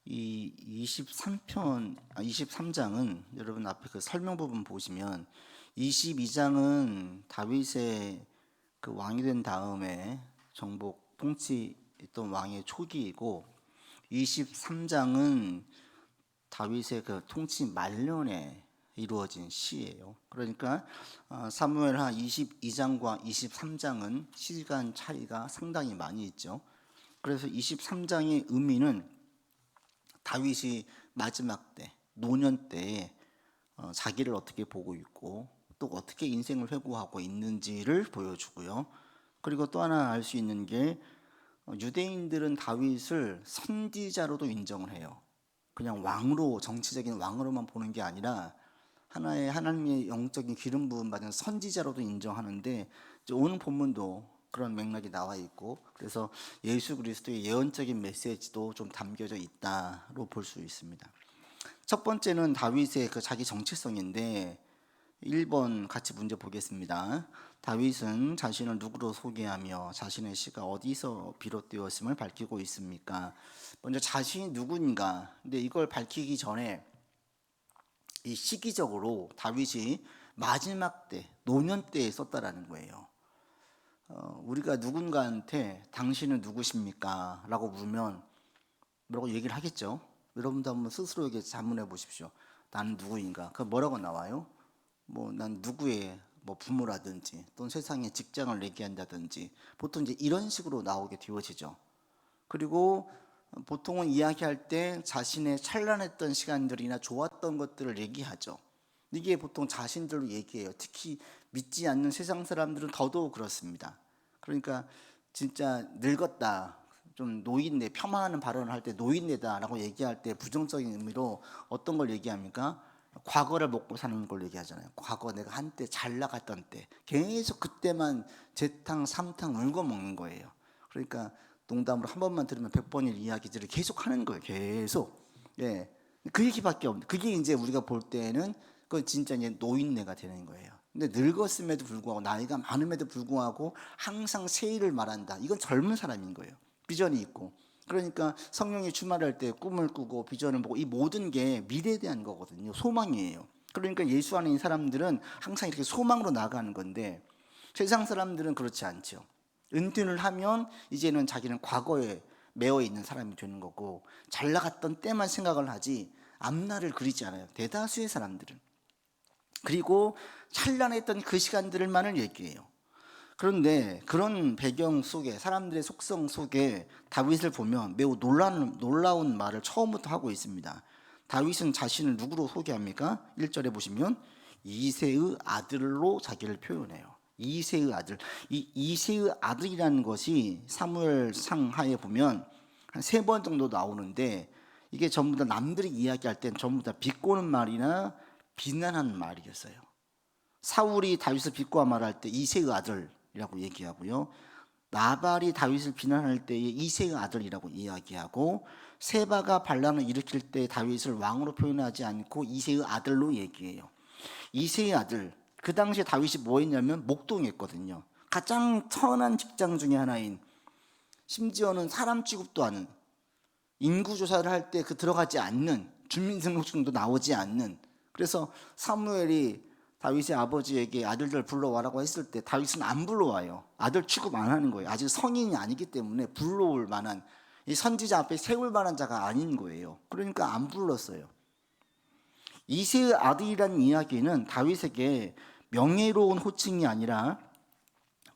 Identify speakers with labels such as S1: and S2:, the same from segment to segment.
S1: 이 23장은 여러분 앞에 그 설명 부분 보시면 22장은 다윗의 그 왕이 된 다음에 정복 통치했던 왕의 초기이고 23장은 다윗의 그 통치 말년에 이루어진 시예요. 그러니까 사무엘하 22장과 23장은 시간 차이가 상당히 많이 있죠. 그래서 23장의 의미는 다윗이 마지막 때, 노년 때에 자기를 어떻게 보고 있고 또 어떻게 인생을 회고하고 있는지를 보여주고요. 그리고 또 하나 알 수 있는 게 유대인들은 다윗을 선지자로도 인정을 해요. 그냥 왕으로, 정치적인 왕으로만 보는 게 아니라 하나의 하나님의 영적인 기름 부음 받은 선지자로도 인정하는데, 오늘 본문도 그런 맥락이 나와 있고, 그래서 예수 그리스도의 예언적인 메시지도 좀 담겨져 있다로 볼 수 있습니다. 첫 번째는 다윗의 그 자기 정체성인데 1번 같이 문제 보겠습니다. 다윗은 자신을 누구로 소개하며 자신의 시가 어디서 비롯되었음을 밝히고 있습니까? 먼저 자신이 누구인가, 근데 이걸 밝히기 전에 이 시기적으로 다윗이 마지막 때, 노년 때에 썼다라는 거예요. 우리가 누군가한테 당신은 누구십니까? 라고 물으면 뭐라고 얘기를 하겠죠. 여러분도 한번 스스로에게 자문해 보십시오. 나는 누구인가? 그 뭐라고 나와요? 난 누구의 부모라든지 또는 세상에 직장을 얘기한다든지 보통 이제 이런 식으로 나오게 되어지죠. 그리고 보통은 이야기할 때 자신의 찬란했던 시간들이나 좋았던 것들을 얘기하죠. 이게 보통 자신들로 얘기해요. 특히 믿지 않는 세상 사람들은 더더욱 그렇습니다. 그러니까 진짜 늙었다, 좀 노인네, 폄하하는 발언을 할 때 노인네다라고 얘기할 때 부정적인 의미로 어떤 걸 얘기합니까? 과거를 먹고 사는 걸 얘기하잖아요. 과거 내가 한때 잘 나갔던 때, 계속 그때만 재탕 삼탕 울고 먹는 거예요. 그러니까 농담으로 한 번만 들으면 100번일 이야기들을 계속 하는 거예요. 계속. 예. 그 얘기밖에 없는. 그게 이제 우리가 볼 때는 그건 진짜 이제 노인네가 되는 거예요. 근데 늙었음에도 불구하고 나이가 많음에도 불구하고 항상 새 일을 말한다. 이건 젊은 사람인 거예요. 비전이 있고. 그러니까 성령이 충만할 때 꿈을 꾸고 비전을 보고 이 모든 게 미래에 대한 거거든요. 소망이에요. 그러니까 예수 안에 있는 사람들은 항상 이렇게 소망으로 나가는 건데 세상 사람들은 그렇지 않죠. 은퇴를 하면 이제는 자기는 과거에 매어 있는 사람이 되는 거고 잘 나갔던 때만 생각을 하지 앞날을 그리지 않아요. 대다수의 사람들은. 그리고 찬란했던 그 시간들만을 얘기해요. 그런데 그런 배경 속에, 사람들의 속성 속에 다윗을 보면 매우 놀라운 말을 처음부터 하고 있습니다. 다윗은 자신을 누구로 소개합니까? 1절에 보시면 이새의 아들로 자기를 표현해요. 이새의 아들. 이 이새의 아들이라는 것이 사무엘 상하에 보면 한 3번 정도 나오는데, 이게 전부 다 남들이 이야기할 땐 전부 다 비꼬는 말이나 비난하는 말이었어요. 사울이 다윗을 비꼬아 말할 때 이새의 아들이라고 얘기하고요. 나발이 다윗을 비난할 때에 이새의 아들이라고 이야기하고, 세바가 반란을 일으킬 때 다윗을 왕으로 표현하지 않고 이새의 아들로 얘기해요. 이새의 아들, 그 당시에 다윗이 뭐 했냐면 목동했거든요. 가장 천한 직장 중에 하나인, 심지어는 사람 취급도 하는, 인구조사를 할 때 그 들어가지 않는, 주민등록증도 나오지 않는, 그래서 사무엘이 다윗의 아버지에게 아들들 불러와라고 했을 때 다윗은 안 불러와요. 아들 취급 안 하는 거예요. 아직 성인이 아니기 때문에 불러올 만한, 이 선지자 앞에 세울 만한 자가 아닌 거예요. 그러니까 안 불렀어요. 이새의 아들이라는 이야기는 다윗에게 명예로운 호칭이 아니라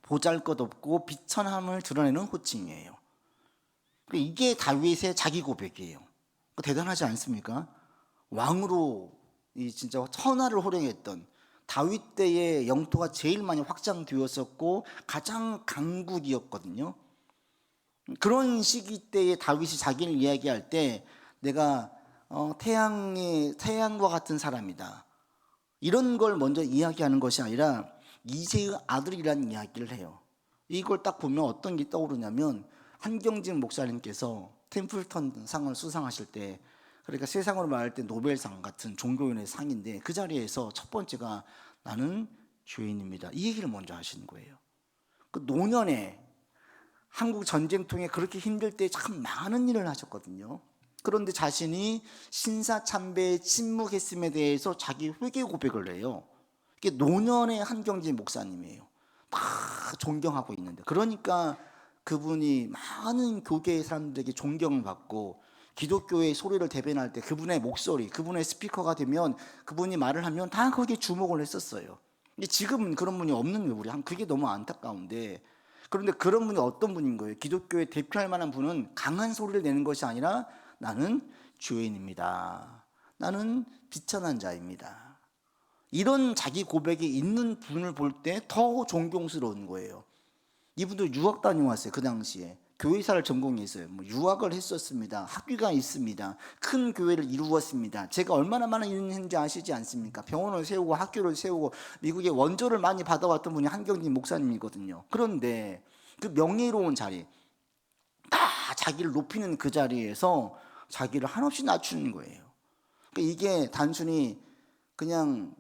S1: 보잘것없고 비천함을 드러내는 호칭이에요. 이게 다윗의 자기 고백이에요. 대단하지 않습니까? 왕으로 이 진짜 천하를 호령했던 다윗 때의 영토가 제일 많이 확장되었었고 가장 강국이었거든요. 그런 시기 때에 다윗이 자기를 이야기할 때 내가 태양과 같은 사람이다, 이런 걸 먼저 이야기하는 것이 아니라 이새의 아들이라는 이야기를 해요. 이걸 딱 보면 어떤 게 떠오르냐면, 한경진 목사님께서 템플턴 상을 수상하실 때, 그러니까 세상으로 말할 때 노벨상 같은 종교인의 상인데, 그 자리에서 첫 번째가 나는 죄인입니다, 이 얘기를 먼저 하시는 거예요. 그 노년에 한국 전쟁통에 그렇게 힘들 때 참 많은 일을 하셨거든요. 그런데 자신이 신사참배에 침묵했음에 대해서 자기 회개 고백을 해요. 이게 노년의 한경진 목사님이에요. 다 존경하고 있는데, 그러니까 그분이 많은 교계의 사람들에게 존경을 받고 기독교의 소리를 대변할 때 그분의 목소리, 그분의 스피커가 되면 그분이 말을 하면 다 거기에 주목을 했었어요. 근데 지금은 그런 분이 없는 거예요. 우리 그게 너무 안타까운데, 그런데 그런 분이 어떤 분인 거예요? 기독교에 대표할 만한 분은 강한 소리를 내는 것이 아니라 나는 죄인입니다. 나는 비천한 자입니다. 이런 자기 고백이 있는 분을 볼 때 더 존경스러운 거예요. 이분도 유학 다녀왔어요. 그 당시에 교회사를 전공했어요. 유학을 했었습니다. 학위가 있습니다. 큰 교회를 이루었습니다. 제가 얼마나 많은 일을 했는지 아시지 않습니까? 병원을 세우고 학교를 세우고 미국의 원조를 많이 받아왔던 분이 한경진 목사님이거든요. 그런데 그 명예로운 자리, 다 자기를 높이는 그 자리에서 자기를 한없이 낮추는 거예요. 그러니까 이게 단순히 그냥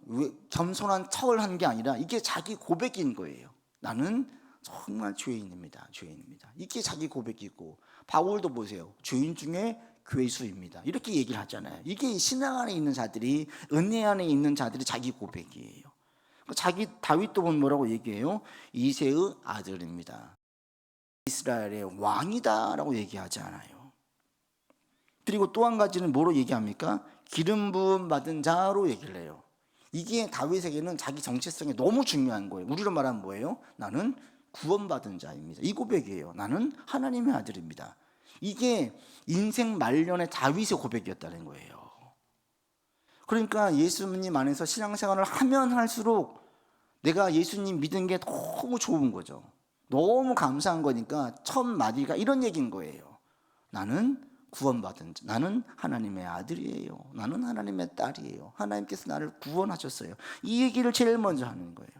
S1: 겸손한 척을 한 게 아니라 이게 자기 고백인 거예요. 나는 정말 죄인입니다. 죄인입니다. 이게 자기 고백이고, 바울도 보세요. 죄인 중에 괴수입니다. 이렇게 얘기를 하잖아요. 이게 신앙 안에 있는 자들이, 은혜 안에 있는 자들이 자기 고백이에요. 자기 다윗도 보면 뭐라고 얘기해요? 이새의 아들입니다. 이스라엘의 왕이다라고 얘기하지 않아요. 그리고 또 한 가지는 뭐로 얘기합니까? 기름 부음 받은 자로 얘기를 해요. 이게 다윗에게는 자기 정체성이 너무 중요한 거예요. 우리로 말하면 뭐예요? 나는 구원받은 자입니다. 이 고백이에요. 나는 하나님의 아들입니다. 이게 인생 말년의 다윗의 고백이었다는 거예요. 그러니까 예수님 안에서 신앙생활을 하면 할수록 내가 예수님 믿은 게 너무 좋은 거죠. 너무 감사한 거니까 첫 마디가 이런 얘기인 거예요. 나는 구원받은 자, 나는 하나님의 아들이에요. 나는 하나님의 딸이에요. 하나님께서 나를 구원하셨어요. 이 얘기를 제일 먼저 하는 거예요.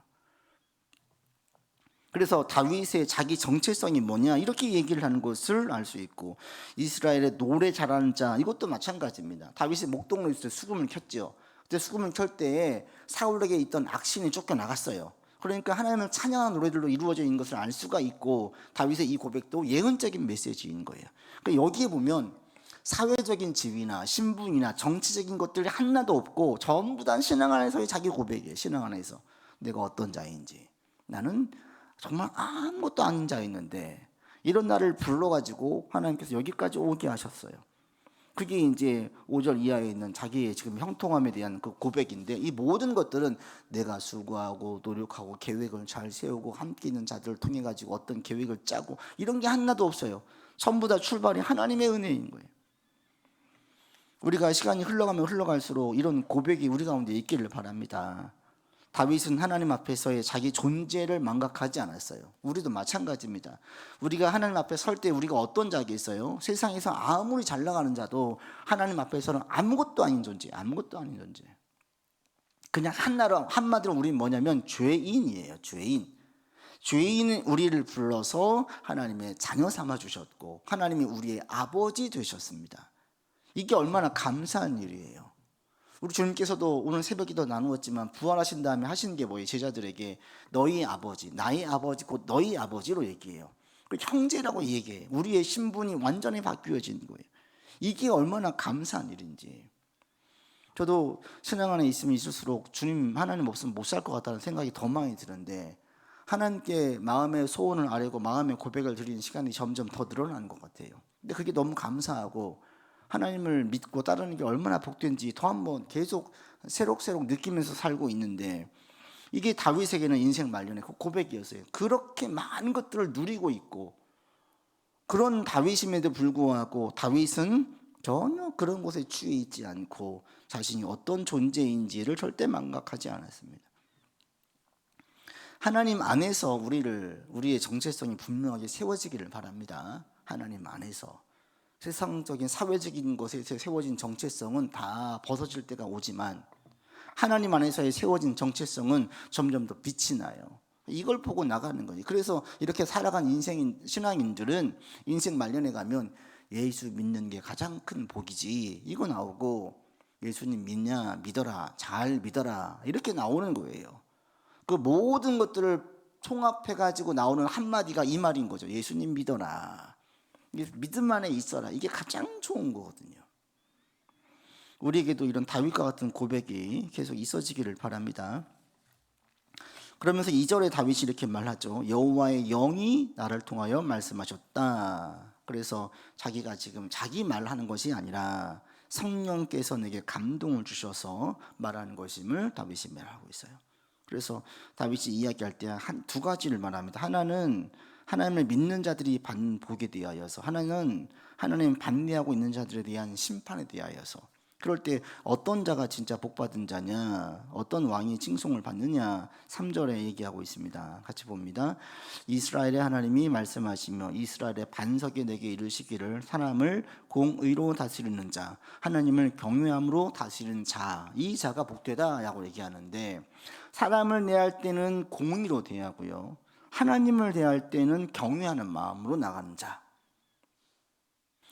S1: 그래서 다윗의 자기 정체성이 뭐냐 이렇게 얘기를 하는 것을 알 수 있고, 이스라엘의 노래 잘하는 자, 이것도 마찬가지입니다. 다윗이 목동으로 있을 때 수금을 켰죠. 그때 수금을 켤 때에 사울에게 있던 악신이 쫓겨나갔어요. 그러니까 하나님을 찬양하는 노래들로 이루어져 있는 것을 알 수가 있고, 다윗의 이 고백도 예언적인 메시지인 거예요. 그러니까 여기에 보면 사회적인 지위나 신분이나 정치적인 것들이 하나도 없고 전부 다 신앙 안에서의 자기 고백이에요. 신앙 안에서 내가 어떤 자인지, 나는 정말 아무것도 아닌 자였는데 이런 나를 불러가지고 하나님께서 여기까지 오게 하셨어요. 그게 이제 5절 이하에 있는 자기의 지금 형통함에 대한 그 고백인데, 이 모든 것들은 내가 수고하고 노력하고 계획을 잘 세우고 함께 있는 자들을 통해 가지고 어떤 계획을 짜고 이런 게 하나도 없어요. 전부 다 출발이 하나님의 은혜인 거예요. 우리가 시간이 흘러가면 흘러갈수록 이런 고백이 우리 가운데 있기를 바랍니다. 다윗은 하나님 앞에서의 자기 존재를 망각하지 않았어요. 우리도 마찬가지입니다. 우리가 하나님 앞에 설 때 우리가 어떤 자겠어요? 세상에서 아무리 잘 나가는 자도 하나님 앞에서는 아무것도 아닌 존재, 아무것도 아닌 존재. 그냥 한마디로 우리는 뭐냐면 죄인이에요. 죄인. 죄인은 우리를 불러서 하나님의 자녀 삼아 주셨고 하나님이 우리의 아버지 되셨습니다. 이게 얼마나 감사한 일이에요. 우리 주님께서도 오늘 새벽기도 나누었지만 부활하신 다음에 하시는 게 뭐예요? 제자들에게 너희 아버지, 나의 아버지 곧 너희 아버지로 얘기해요. 형제라고 얘기해요. 우리의 신분이 완전히 바뀌어진 거예요. 이게 얼마나 감사한 일인지. 저도 신앙 안에 있으면 있을수록 주님 하나님 없으면 못 살 것 같다는 생각이 더 많이 드는데, 하나님께 마음의 소원을 아뢰고 마음의 고백을 드리는 시간이 점점 더 늘어나는 것 같아요. 근데 그게 너무 감사하고, 하나님을 믿고 따르는 게 얼마나 복된지 더 한번 계속 새록새록 느끼면서 살고 있는데, 이게 다윗에게는 인생 말년의 고백이었어요. 그렇게 많은 것들을 누리고 있고, 그런 다윗임에도 불구하고 다윗은 전혀 그런 곳에 취해 있지 않고 자신이 어떤 존재인지를 절대 망각하지 않았습니다. 하나님 안에서 우리의 정체성이 분명하게 세워지기를 바랍니다. 하나님 안에서. 세상적인 사회적인 것에서 세워진 정체성은 다 벗어질 때가 오지만 하나님 안에서의 세워진 정체성은 점점 더 빛이 나요. 이걸 보고 나가는 거지. 그래서 이렇게 살아간 신앙인들은 인생 말년에 가면 예수 믿는 게 가장 큰 복이지, 이거 나오고 예수님 믿냐, 믿어라, 잘 믿어라, 이렇게 나오는 거예요. 그 모든 것들을 총합해가지고 나오는 한마디가 이 말인 거죠. 예수님 믿어라, 믿음 안에 있어라. 이게 가장 좋은 거거든요. 우리에게도 이런 다윗과 같은 고백이 계속 있어지기를 바랍니다. 그러면서 2절에 다윗이 이렇게 말하죠. 여호와의 영이 나를 통하여 말씀하셨다. 그래서 자기가 지금 자기 말하는 것이 아니라 성령께서 내게 감동을 주셔서 말하는 것임을 다윗이 말하고 있어요. 그래서 다윗이 이야기할 때 두 가지를 말합니다. 하나는 하나님을 믿는 자들이 보게 대하여서, 하나는 하나님 반대하고 있는 자들에 대한 심판에 대하여서. 그럴 때 어떤 자가 진짜 복받은 자냐, 어떤 왕이 칭송을 받느냐 3절에 얘기하고 있습니다. 같이 봅니다. 이스라엘의 하나님이 말씀하시며 이스라엘의 반석에 내게 이르시기를 사람을 공의로 다스리는 자, 하나님을 경외함으로 다스리는 자, 이 자가 복되다 라고 얘기하는데, 사람을 대할 때는 공의로 대하고요, 하나님을 대할 때는 경외하는 마음으로 나가는 자.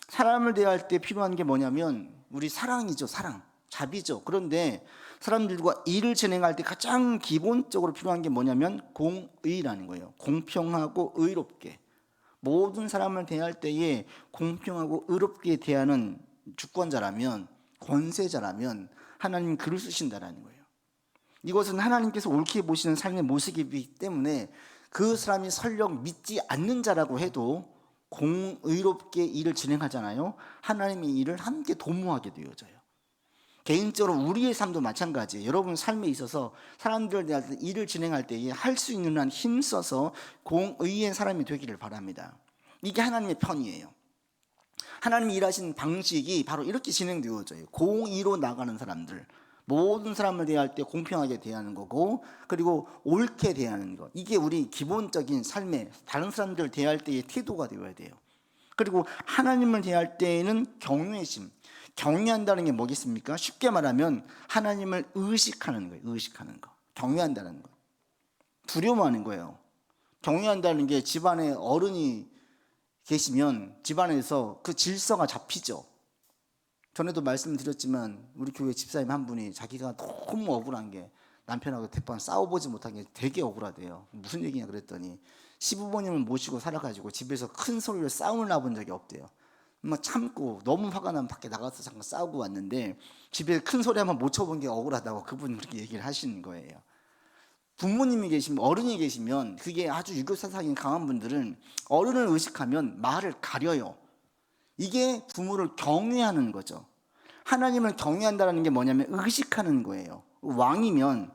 S1: 사람을 대할 때 필요한 게 뭐냐면 우리 사랑이죠. 사랑, 자비죠. 그런데 사람들과 일을 진행할 때 가장 기본적으로 필요한 게 뭐냐면 공의라는 거예요. 공평하고 의롭게, 모든 사람을 대할 때에 공평하고 의롭게 대하는 주권자라면, 권세자라면 하나님 글을 쓰신다라는 거예요. 이것은 하나님께서 옳게 보시는 삶의 모습이기 때문에 그 사람이 설령 믿지 않는 자라고 해도 공의롭게 일을 진행하잖아요. 하나님의 일을 함께 도모하게 되어져요. 개인적으로 우리의 삶도 마찬가지예요. 여러분 삶에 있어서 사람들에 대한 일을 진행할 때에 할 수 있는 한 힘써서 공의의 사람이 되기를 바랍니다. 이게 하나님의 편이에요. 하나님이 일하시는 방식이 바로 이렇게 진행되어져요. 공의로 나가는 사람들, 모든 사람을 대할 때 공평하게 대하는 거고, 그리고 옳게 대하는 것, 이게 우리 기본적인 삶에 다른 사람들을 대할 때의 태도가 되어야 돼요. 그리고 하나님을 대할 때에는 경외심, 경외한다는 게 뭐겠습니까? 쉽게 말하면 하나님을 의식하는 거예요. 의식하는 거, 경외한다는 거, 두려워하는 거예요. 경외한다는 게 집안에 어른이 계시면 집안에서 그 질서가 잡히죠. 전에도 말씀드렸지만 우리 교회 집사님 한 분이 자기가 너무 억울한 게 남편하고 대판 싸워보지 못한 게 되게 억울하대요. 무슨 얘기냐 그랬더니 시부모님을 모시고 살아가지고 집에서 큰 소리로 싸움을 나본 적이 없대요. 막 참고 너무 화가 나면 밖에 나가서 잠깐 싸우고 왔는데 집에 큰 소리 한번 못 쳐본 게 억울하다고 그분이 그렇게 얘기를 하시는 거예요. 부모님이 계시면, 어른이 계시면, 그게 아주 유교사상이 강한 분들은 어른을 의식하면 말을 가려요. 이게 부모를 경외하는 거죠. 하나님을 경외한다는 게 뭐냐면 의식하는 거예요. 왕이면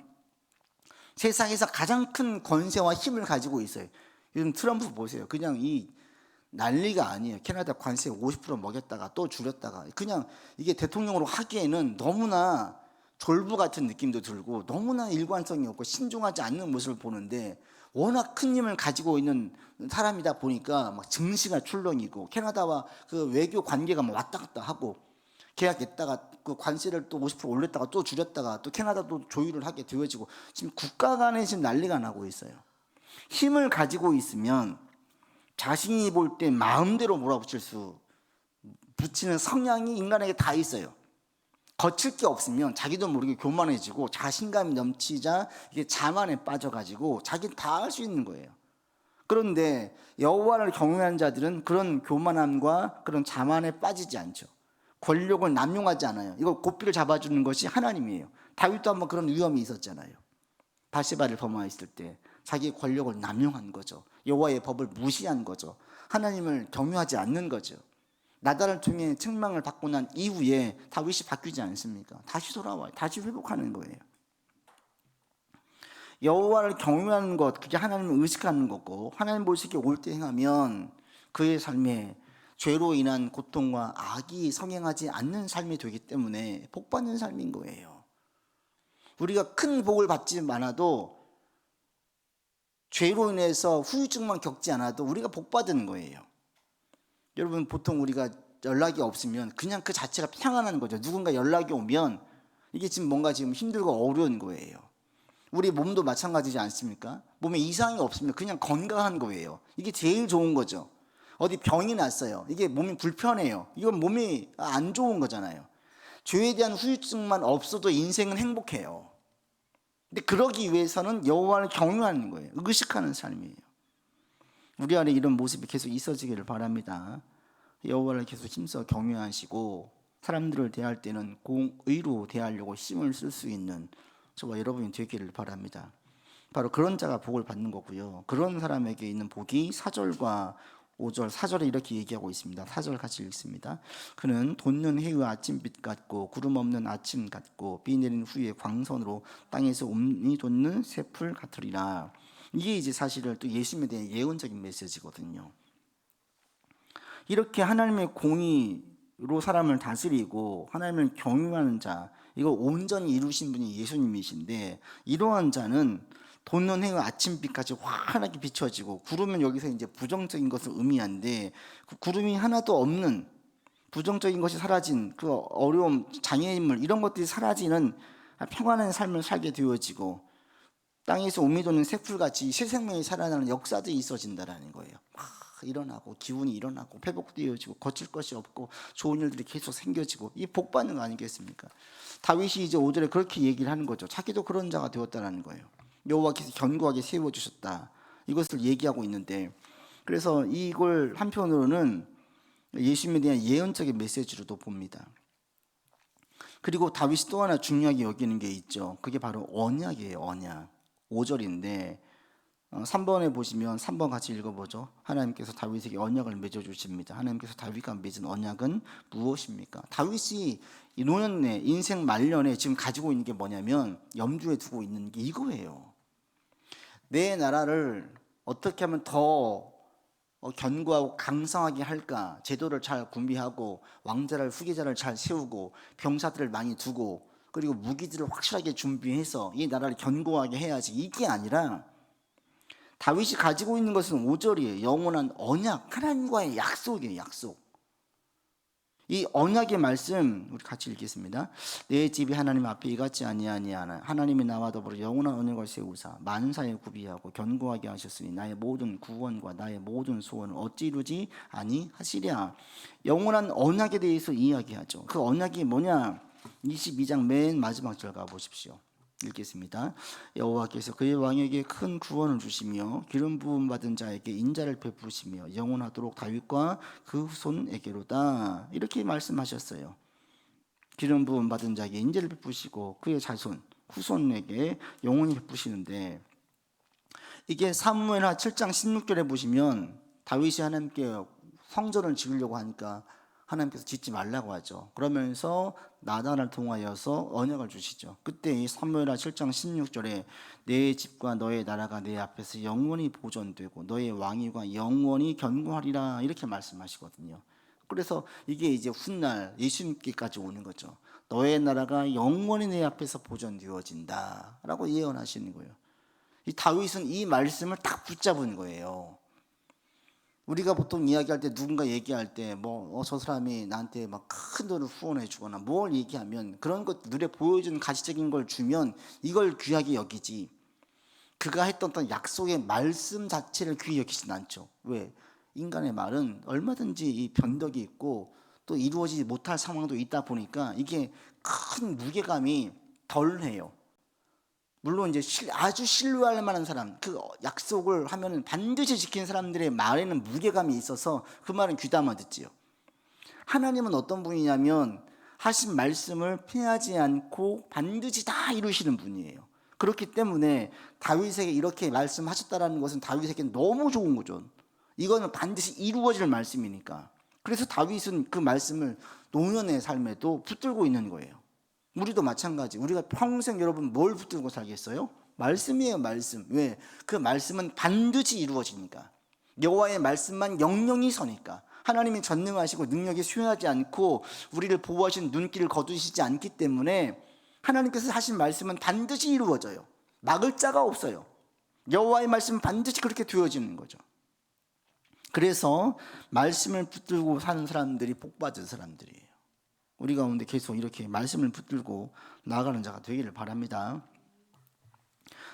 S1: 세상에서 가장 큰 권세와 힘을 가지고 있어요. 요즘 트럼프 보세요. 그냥 이 난리가 아니에요. 캐나다 관세 50% 먹였다가 또 줄였다가, 그냥 이게 대통령으로 하기에는 너무나 졸부 같은 느낌도 들고 너무나 일관성이 없고 신중하지 않는 모습을 보는데, 워낙 큰 힘을 가지고 있는 사람이다 보니까 막 증시가 출렁이고 캐나다와 그 외교 관계가 막 왔다 갔다 하고, 계약했다가 그 관세를 또 50% 올렸다가 또 줄였다가 또 캐나다도 조율을 하게 되어지고, 지금 국가 간에 지금 난리가 나고 있어요. 힘을 가지고 있으면 자신이 볼 때 마음대로 붙이는 성향이 인간에게 다 있어요. 거칠 게 없으면 자기도 모르게 교만해지고 자신감이 넘치자 이게 자만에 빠져가지고 자기는 다 할 수 있는 거예요. 그런데 여호와를 경외하는 자들은 그런 교만함과 그런 자만에 빠지지 않죠. 권력을 남용하지 않아요. 이걸 고삐를 잡아주는 것이 하나님이에요. 다윗도 한번 그런 위험이 있었잖아요. 바세바를 범하였을 때 자기의 권력을 남용한 거죠. 여호와의 법을 무시한 거죠. 하나님을 경외하지 않는 거죠. 나단을 통해 책망을 받고 난 이후에 다윗이 바뀌지 않습니까? 다시 돌아와요. 다시 회복하는 거예요. 여호와를 경외하는 것, 그게 하나님을 의식하는 거고, 하나님 보시기에 옳게 행하면 그의 삶에 죄로 인한 고통과 악이 성행하지 않는 삶이 되기 때문에 복받는 삶인 거예요. 우리가 큰 복을 받지 않아도, 죄로 인해서 후유증만 겪지 않아도 우리가 복받은 거예요. 여러분, 보통 우리가 연락이 없으면 그냥 그 자체가 평안한 거죠. 누군가 연락이 오면 이게 지금 뭔가 지금 힘들고 어려운 거예요. 우리 몸도 마찬가지지 않습니까? 몸에 이상이 없으면 그냥 건강한 거예요. 이게 제일 좋은 거죠. 어디 병이 났어요. 이게 몸이 불편해요. 이건 몸이 안 좋은 거잖아요. 죄에 대한 후유증만 없어도 인생은 행복해요. 근데 그러기 위해서는 여호와를 경외하는 거예요. 의식하는 삶이에요. 우리 안에 이런 모습이 계속 있어지기를 바랍니다. 여호와를 계속 힘써 경외하시고 사람들을 대할 때는 공의로 대하려고 힘을 쓸 수 있는 저와 여러분이 되기를 바랍니다. 바로 그런 자가 복을 받는 거고요. 그런 사람에게 있는 복이 4절과 5절, 4절에 이렇게 얘기하고 있습니다. 4절 같이 읽습니다. 그는 돋는 해의 아침빛 같고 구름 없는 아침 같고 비 내린 후에 광선으로 땅에서 옴니 돋는 새풀 같으리라. 이게 이제 사실은 또 예수님에 대한 예언적인 메시지거든요. 이렇게 하나님의 공의로 사람을 다스리고 하나님을 경유하는 자, 이거 온전히 이루신 분이 예수님이신데, 이러한 자는 돋는 해의 아침빛까지 환하게 비춰지고, 구름은 여기서 이제 부정적인 것을 의미한데, 그 구름이 하나도 없는 부정적인 것이 사라진 그 어려움, 장애인물 이런 것들이 사라지는 평안한 삶을 살게 되어지고, 땅에서 오미 도는 새풀같이 새 생명이 살아나는 역사들이 있어진다라는 거예요. 일어나고 기운이 일어나고 회복되어지고 거칠 것이 없고 좋은 일들이 계속 생겨지고, 이 복 받는 거 아니겠습니까? 다윗이 이제 5절에 그렇게 얘기를 하는 거죠. 자기도 그런 자가 되었다는 거예요. 여호와께서 견고하게 세워주셨다, 이것을 얘기하고 있는데, 그래서 이걸 한편으로는 예수님에 대한 예언적인 메시지로도 봅니다. 그리고 다윗이 또 하나 중요하게 여기는 게 있죠. 그게 바로 언약이에요. 언약. 5절인데 3번에 보시면 3번 같이 읽어보죠. 하나님께서 다윗에게 언약을 맺어주십니다. 하나님께서 다윗과 맺은 언약은 무엇입니까? 다윗이 이 노년에 인생 말년에 지금 가지고 있는 게 뭐냐면, 염두에 두고 있는 게 이거예요. 내 나라를 어떻게 하면 더 견고하고 강성하게 할까, 제도를 잘 군비하고 왕자를 후계자를 잘 세우고 병사들을 많이 두고 그리고 무기들을 확실하게 준비해서 이 나라를 견고하게 해야지, 이게 아니라 다윗이 가지고 있는 것은 5절이에요. 영원한 언약, 하나님과의 약속이에요. 약속. 이 언약의 말씀 우리 같이 읽겠습니다. 내 집이 하나님 앞에 이같지 아니하니하나 하나님이 나와 더불어 영원한 언약을 세우사 만사에 구비하고 견고하게 하셨으니 나의 모든 구원과 나의 모든 소원을 어찌 이루지 아니하시랴. 영원한 언약에 대해서 이야기하죠. 그 언약이 뭐냐? 22장 맨 마지막 절 가보십시오. 읽겠습니다. 여호와께서 그의 왕에게 큰 구원을 주시며 기름 부음 받은 자에게 인자를 베푸시며 영원하도록 다윗과 그 후손에게로다, 이렇게 말씀하셨어요. 기름 부음 받은 자에게 인자를 베푸시고 그의 자손 후손에게 영원히 베푸시는데, 이게 사무엘하 7장 16절에 보시면 다윗이 하나님께 성전을 지으려고 하니까 하나님께서 짓지 말라고 하죠. 그러면서 나단을 통하여서 언약을 주시죠. 그때 이 사무엘하 7장 16절에 내 집과 너의 나라가 내 앞에서 영원히 보존되고 너의 왕위가 영원히 견고하리라, 이렇게 말씀하시거든요. 그래서 이게 이제 훗날 예수님께까지 오는 거죠. 너의 나라가 영원히 내 앞에서 보존되어진다 라고 예언하시는 거예요. 이 다윗은 이 말씀을 딱 붙잡은 거예요. 우리가 보통 이야기할 때, 누군가 얘기할 때 저 사람이 나한테 막 큰 돈을 후원해 주거나 뭘 얘기하면, 그런 것 눈에 보여주는 가시적인 걸 주면 이걸 귀하게 여기지, 그가 했던 어떤 약속의 말씀 자체를 귀히 여기진 않죠. 왜? 인간의 말은 얼마든지 이 변덕이 있고 또 이루어지지 못할 상황도 있다 보니까 이게 큰 무게감이 덜해요. 물론 이제 아주 신뢰할 만한 사람, 그 약속을 하면 반드시 지킨 사람들의 말에는 무게감이 있어서 그 말은 귀담아 듣지요. 하나님은 어떤 분이냐면 하신 말씀을 피하지 않고 반드시 다 이루시는 분이에요. 그렇기 때문에 다윗에게 이렇게 말씀하셨다라는 것은 다윗에게 너무 좋은 거죠. 이거는 반드시 이루어질 말씀이니까. 그래서 다윗은 그 말씀을 노년의 삶에도 붙들고 있는 거예요. 우리도 마찬가지. 우리가 평생 여러분 뭘 붙들고 살겠어요? 말씀이에요. 말씀. 왜? 그 말씀은 반드시 이루어지니까. 여호와의 말씀만 영영이 서니까. 하나님이 전능하시고 능력이 수행하지 않고 우리를 보호하신 눈길을 거두시지 않기 때문에 하나님께서 하신 말씀은 반드시 이루어져요. 막을 자가 없어요. 여호와의 말씀은 반드시 그렇게 되어지는 거죠. 그래서 말씀을 붙들고 사는 사람들이 복받은 사람들이에요. 우리 가운데 계속 이렇게 말씀을 붙들고 나아가는 자가 되기를 바랍니다.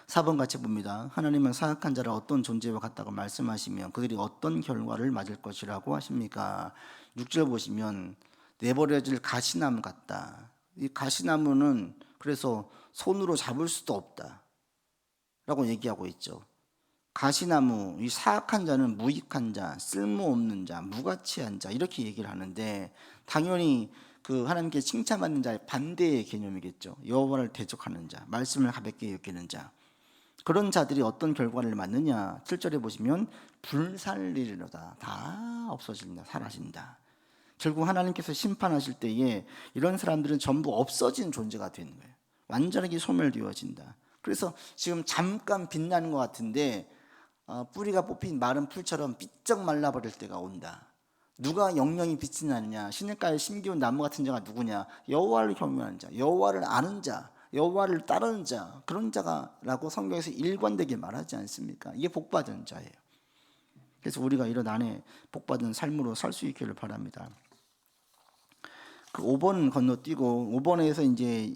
S1: 4번 같이 봅니다. 하나님은 사악한 자를 어떤 존재와 같다고 말씀하시며 그들이 어떤 결과를 맞을 것이라고 하십니까? 6절 보시면 내버려질 가시나무 같다. 이 가시나무는 그래서 손으로 잡을 수도 없다 라고 얘기하고 있죠. 가시나무, 이 사악한 자는 무익한 자, 쓸모없는 자, 무가치한 자, 이렇게 얘기를 하는데, 당연히 그 하나님께 칭찬받는 자의 반대의 개념이겠죠. 여호와를 대적하는 자, 말씀을 가볍게 여기는 자. 그런 자들이 어떤 결과를 맞느냐? 7절에 보시면 불살리리로다. 다 없어진다. 사라진다. 결국 하나님께서 심판하실 때에 이런 사람들은 전부 없어진 존재가 되는 거예요. 완전하게 소멸되어진다. 그래서 지금 잠깐 빛나는 것 같은데 뿌리가 뽑힌 마른 풀처럼 삐쩍 말라버릴 때가 온다. 누가 영영이 빛이 나느냐? 시냇가에 심기운 나무 같은 자가 누구냐? 여호와를 경외하는 자, 여호와를 아는 자, 여호와를 따르는 자, 그런 자가라고 성경에서 일관되게 말하지 않습니까? 이게 복받은 자예요. 그래서 우리가 이런 안에 복받은 삶으로 살 수 있기를 바랍니다. 그 5번 건너뛰고 5번에서 이제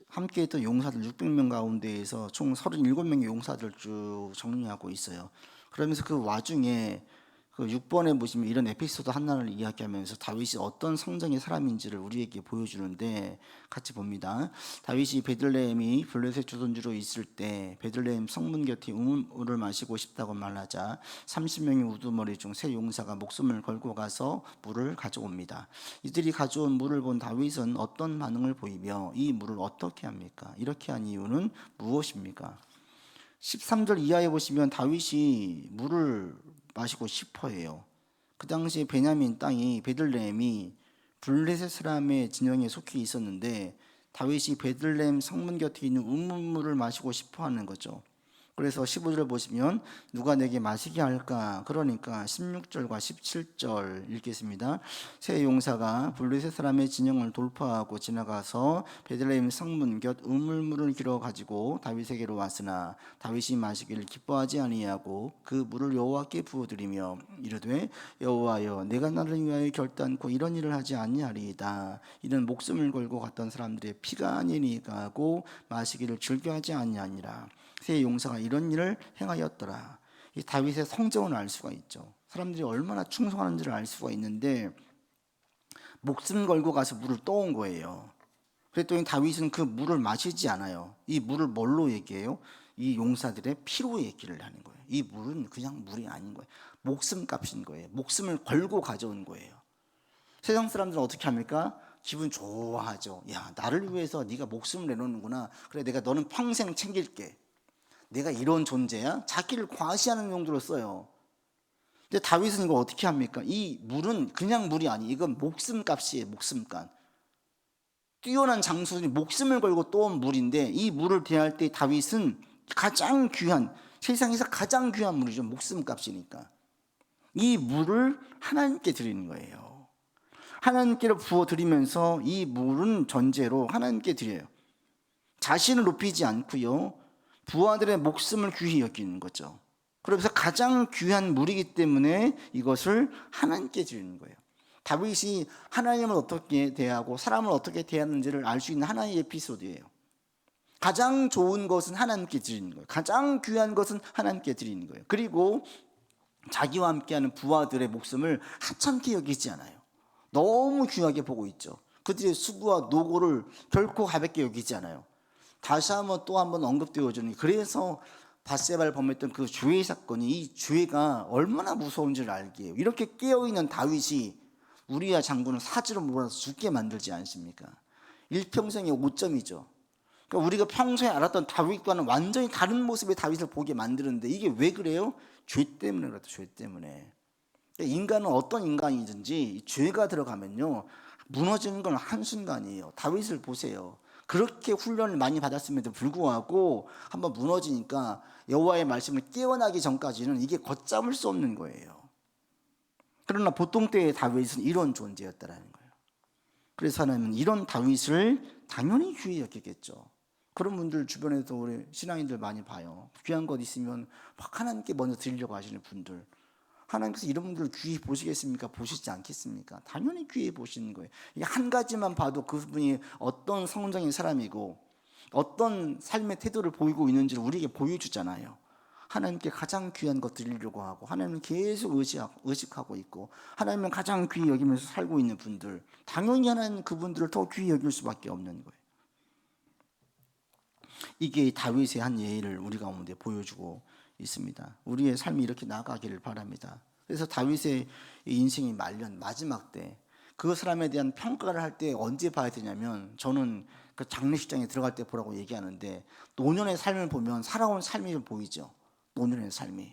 S1: 함께했던 용사들 600명 가운데에서 총 37명의 용사들 쭉 정리하고 있어요. 그러면서 그 와중에 그 6번에 보시면 이런 에피소드 하나를 이야기하면서 다윗이 어떤 성정의 사람인지를 우리에게 보여주는데 같이 봅니다. 다윗이 베들레헴이 블레셋 주둔지로 있을 때 베들레헴 성문 곁에 우물을 마시고 싶다고 말하자 30명의 우두머리 중 세 용사가 목숨을 걸고 가서 물을 가져옵니다. 이들이 가져온 물을 본 다윗은 어떤 반응을 보이며 이 물을 어떻게 합니까? 이렇게 한 이유는 무엇입니까? 13절 이하에 보시면 다윗이 물을 마시고 싶어해요. 그 당시에 베냐민 땅이 베들레헴이 블레셋 사람의 진영에 속해 있었는데 다윗이 베들레헴 성문 곁에 있는 우물물을 마시고 싶어하는 거죠. 그래서 15절 보시면 누가 내게 마시게 할까? 그러니까 16절과 17절 읽겠습니다. 세 용사가 블레셋 사람의 진영을 돌파하고 지나가서 베들레헴 성문 곁 우물물을 길어 가지고 다윗에게로 왔으나 다윗이 마시기를 기뻐하지 아니하고 그 물을 여호와께 부어드리며 이르되 여호와여 내가 나를 위하여 결단코 이런 일을 하지 아니하리이다. 이는 목숨을 걸고 갔던 사람들의 피가 아니니까 하고 마시기를 즐겨하지 아니하니라. 세 용사가 이런 일을 행하였더라. 이 다윗의 성정을 알 수가 있죠. 사람들이 얼마나 충성하는지를 알 수가 있는데 목숨 걸고 가서 물을 떠온 거예요. 그랬더니 다윗은 그 물을 마시지 않아요. 이 물을 뭘로 얘기해요? 이 용사들의 피로 얘기를 하는 거예요. 이 물은 그냥 물이 아닌 거예요. 목숨값인 거예요. 목숨을 걸고 가져온 거예요. 세상 사람들은 어떻게 합니까? 기분 좋아하죠. 야, 나를 위해서 네가 목숨을 내놓는구나. 그래, 내가 너는 평생 챙길게. 내가 이런 존재야? 자기를 과시하는 용도로 써요. 근데 다윗은 이거 어떻게 합니까? 이 물은 그냥 물이 아니, 이건 목숨값이에요. 목숨값. 뛰어난 장수들이 목숨을 걸고 떠온 물인데 이 물을 대할 때 다윗은 가장 귀한, 세상에서 가장 귀한 물이죠. 목숨값이니까. 이 물을 하나님께 드리는 거예요. 하나님께로 부어드리면서 이 물은 전제로 하나님께 드려요. 자신을 높이지 않고요. 부하들의 목숨을 귀히 여기는 거죠. 그래서 가장 귀한 물이기 때문에 이것을 하나님께 드리는 거예요. 다윗이 하나님을 어떻게 대하고 사람을 어떻게 대하는지를 알 수 있는 하나의 에피소드예요. 가장 좋은 것은 하나님께 드리는 거예요. 가장 귀한 것은 하나님께 드리는 거예요. 그리고 자기와 함께하는 부하들의 목숨을 하찮게 여기지 않아요. 너무 귀하게 보고 있죠. 그들의 수고와 노고를 결코 가볍게 여기지 않아요. 다시 한번 또 한번 언급되어주는, 그래서 밧세바를 범했던 그 죄의 사건이, 이 죄가 얼마나 무서운지를 알게 해요. 이렇게 깨어있는 다윗이 우리야 장군을 사지로 몰아서 죽게 만들지 않습니까? 일평생의 오점이죠. 그러니까 우리가 평소에 알았던 다윗과는 완전히 다른 모습의 다윗을 보게 만드는데 이게 왜 그래요? 죄 때문에 그렇다. 죄 때문에. 그러니까 인간은 어떤 인간이든지 죄가 들어가면요 무너지는 건 한순간이에요. 다윗을 보세요. 그렇게 훈련을 많이 받았음에도 불구하고 한번 무너지니까 여호와의 말씀을 깨어나기 전까지는 이게 걷잡을 수 없는 거예요. 그러나 보통 때의 다윗은 이런 존재였다라는 거예요. 그래서 하나님은 이런 다윗을 당연히 귀히 여기겠죠. 그런 분들 주변에도 우리 신앙인들 많이 봐요. 귀한 것 있으면 막 하나님께 먼저 드리려고 하시는 분들. 하나님께서 이런 분들을 귀히 보시겠습니까? 보시지 않겠습니까? 당연히 귀히 보시는 거예요. 이게 한 가지만 봐도 그분이 어떤 성정인 사람이고 어떤 삶의 태도를 보이고 있는지를 우리에게 보여주잖아요. 하나님께 가장 귀한 것 드리려고 하고 하나님은 계속 의식하고 있고 하나님은 가장 귀히 여기면서 살고 있는 분들, 당연히 하나님은 그분들을 더 귀히 여길 수밖에 없는 거예요. 이게 다윗의 한 예를 우리 가운데 보여주고 있습니다. 우리의 삶이 이렇게 나가기를 바랍니다. 그래서 다윗의 인생이 말년 마지막 때 그 사람에 대한 평가를 할 때 언제 봐야 되냐면, 저는 그 장례식장에 들어갈 때 보라고 얘기하는데, 노년의 삶을 보면 살아온 삶이 보이죠. 노년의 삶이.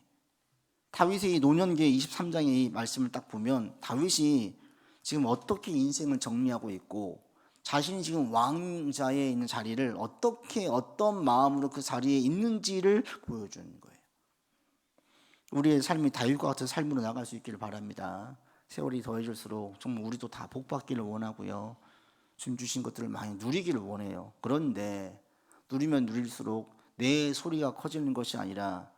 S1: 다윗의 이 노년기의 23장의 이 말씀을 딱 보면 다윗이 지금 어떻게 인생을 정리하고 있고, 자신이 지금 왕자에 있는 자리를 어떻게, 어떤 마음으로 그 자리에 있는지를 보여주는 거예요. 우리의 삶이 다윗과 같은 삶으로 나갈 수 있기를 바랍니다. 세월이 더해질수록 정말 우리도 다 복받기를 원하고요, 주님 주신 것들을 많이 누리기를 원해요. 그런데 누리면 누릴수록 내 소리가 커지는 것이 아니라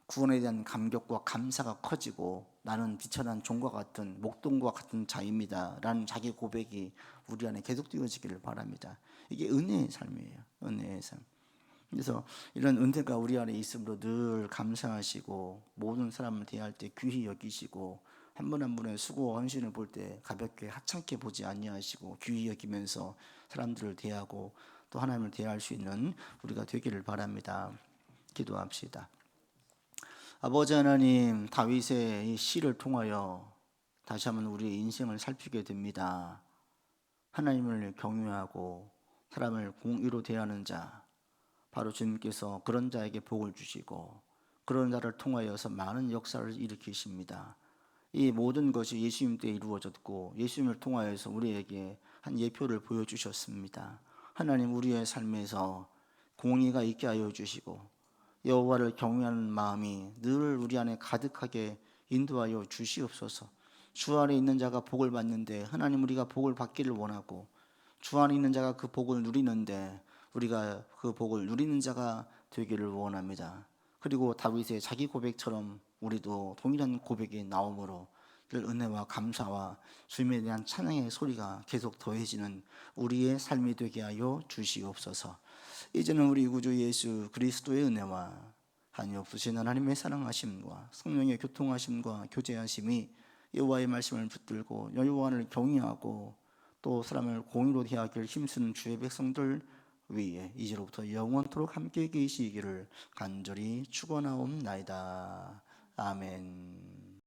S1: 구원에 대한 감격과 감사가 커지고, 나는 비천한 종과 같은, 목동과 같은 자입니다 라는 자기 고백이 우리 안에 계속 되어지기를 바랍니다. 이게 은혜의 삶이에요. 은혜의 삶. 그래서 이런 은혜가 우리 안에 있으므로 늘 감사하시고, 모든 사람을 대할 때 귀히 여기시고, 한 분 한 분의 수고와 헌신을 볼 때 가볍게 하찮게 보지 아니하시고 귀히 여기면서 사람들을 대하고 또 하나님을 대할 수 있는 우리가 되기를 바랍니다. 기도합시다. 아버지 하나님, 다윗의 이 시를 통하여 다시 한번 우리의 인생을 살피게 됩니다. 하나님을 경외하고 사람을 공의로 대하는 자, 바로 주님께서 그런 자에게 복을 주시고 그런 자를 통하여서 많은 역사를 일으키십니다. 이 모든 것이 예수님 때 이루어졌고, 예수님을 통하여서 우리에게 한 예표를 보여주셨습니다. 하나님, 우리의 삶에서 공의가 있게 하여 주시고 여호와를 경외하는 마음이 늘 우리 안에 가득하게 인도하여 주시옵소서. 주 안에 있는 자가 복을 받는데, 하나님, 우리가 복을 받기를 원하고, 주 안에 있는 자가 그 복을 누리는데 우리가 그 복을 누리는 자가 되기를 원합니다. 그리고 다윗의 자기 고백처럼 우리도 동일한 고백이 나오므로 늘 은혜와 감사와 주님에 대한 찬양의 소리가 계속 더해지는 우리의 삶이 되게 하여 주시옵소서. 이제는 우리 구주 예수 그리스도의 은혜와 한이 없으신 하나님의 사랑하심과 성령의 교통하심과 교제하심이, 여호와의 말씀을 붙들고 여호와를 경외하고 또 사람을 공의로 대하기를 힘쓰는 주의 백성들 위에 이제로부터 영원토록 함께 계시기를 간절히 축원하옵나이다. 아멘.